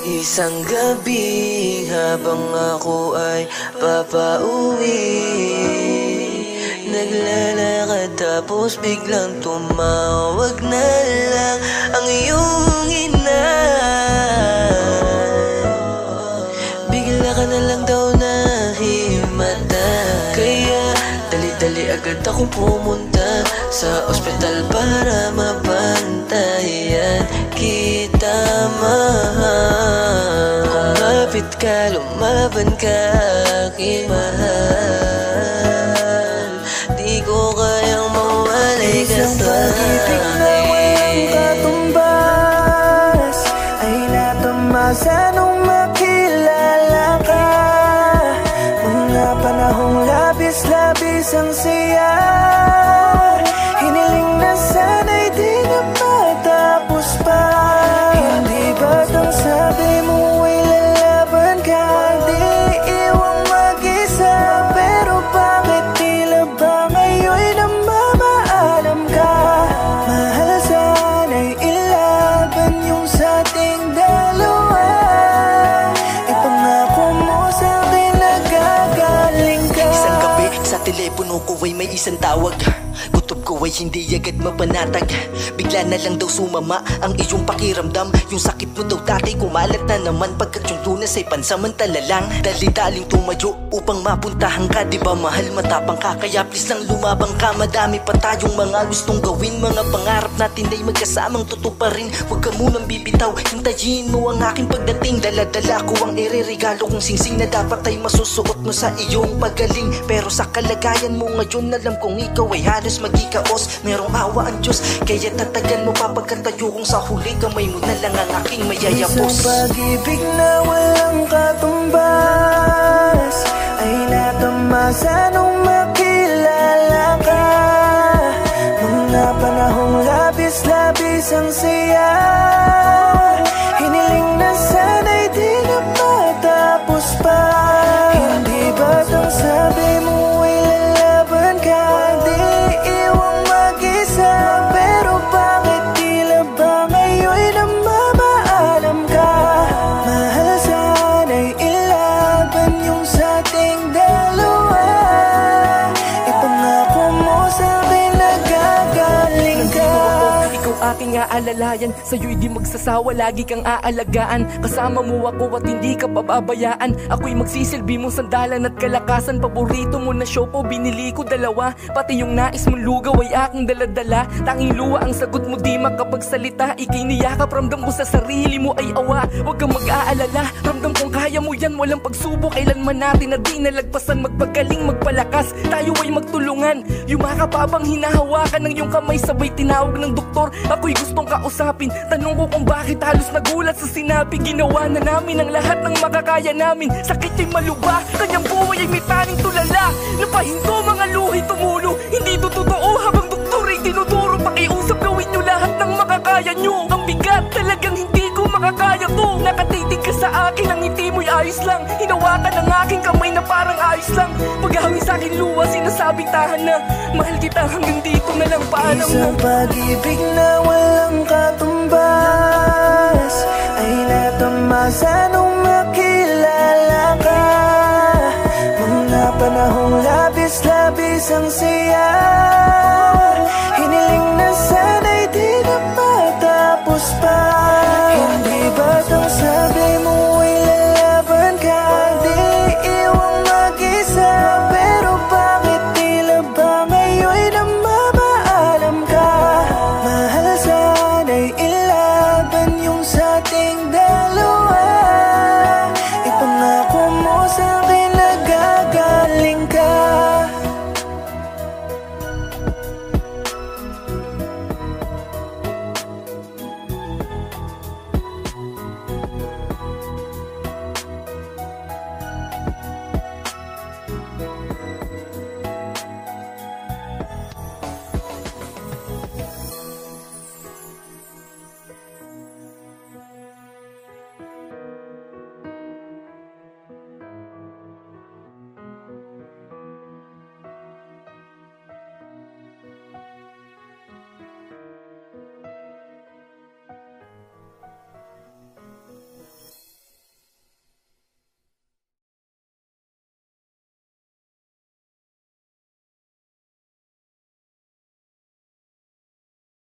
Isang gabi habang ako ay papauwi, naglalakad tapos biglang tumawag na lang ang iyong ina. Bigla ka na lang daw nahimata, kaya dali-dali agad akong pumunta sa ospital para mabantayan kita, mahal. Kumapit ka, lumaban ka, aking mahal. Di ko kayang mawalay ka sa pag-ibig na walang katumbas ay natamasa nung makilala ka. Mga panahong labis-labis ang siya, hiniling na sana'y di na matapos pa. Hindi ba't ang sabi mo ay lalaban ka, di iwang mag-isa? Pero bakit tila ba ngayon namamaalam ka? Mahal, sana'y ilaban yung sa ating dalawa. Ipangako mo sa'kin nagagaling ka. Isang gabi sa telepono ko ay may isang tawag. Kutob ko ay hindi agad mapanatag. Bigla na lang daw sumama ang iyong pakiramdam. Yung sakit mo daw dati kumalat na naman, pagkat yung Lunas ay pansamantala lang. Dali-daling tumayo upang mapuntahan ka. Di ba mahal, matapang ka, kaya please lang lumabang ka. Madami pa tayong mga gustong gawin, mga pangarap natin ay magkasamang tutuparin. Huwag ka munang bibitaw, hintayin mo ang aking pagdating. Dala-dala ko ang ireregalo kong singsing na dapat ay masusuot mo sa iyong pagaling. Pero sa kalagayan mo ngayon, alam kong ikaw ay halos magikaos. Merong awa ang Diyos, kaya tatagan mo pa pagkatayo kong sa huli. Kamay mo na lang ang aking mayayapos. Isang pag-ibig na walang katumbas ay natamasa nung makilala ka. Mga panahong labis-labis ang siya, hiniling na sana'y di na matapos pa. Hindi ba't ang sabi mo ay lalaban ka, di iwang mag-isa? Pero bakit tila ba ngayon namamaalam ka? Mahal, sana'y ilaban yung sa ating dalawa. Ipangako mo sa'kin nagagaling ka. Ikaw aking aalalayan, sa'yo'y di magsasawa, lagi kang aalagaan. Kasama mo ako at hindi ka pababayaan. Ako'y magsisilbi mong sandalan at kalakasan. Paborito mo na siopo, binili ko dalawa. Pati yung nais mong lugaw ay aking daladala. Tanging luwa ang sagot mo, di makapagsalita. Ika'y niyakap, ramdam ko sa sarili mo ay awa. Huwag kang mag-aalala, ramdam kong kaya mo yan. Walang pagsubok, kailanman natin na di nalagpasan. Magpagaling, magpalakas, tayo ay magtulungan. Yumakap habang hinahawakan ng iyong kamay, sabay tinawag ng doktor. Ako'y gustong kausapin, tanong ko kung bakit halos nagulat sa sinabi. Ginawa na namin ang lahat ng makakaya namin. Sakit ay maluba, kanyang buhay ay may taning tulala. Napahinto, mga luhi tumulo, hindi to totoo habang doktor ay tinuturo. Pakiusap, gawin nyo lahat ng makakaya nyo. Ang bigat, talagang hindi ko makakaya to. Nakatitig ka sa akin, ang ngiti mo'y ayos lang. Hinawakan ang aking kamay na parang ayos lang. Paghawin sa akin luwa, sinasabing tahan na. Mahal kita hanggang dito na lang, paalam na. Isang pag-ibig na walang katumbas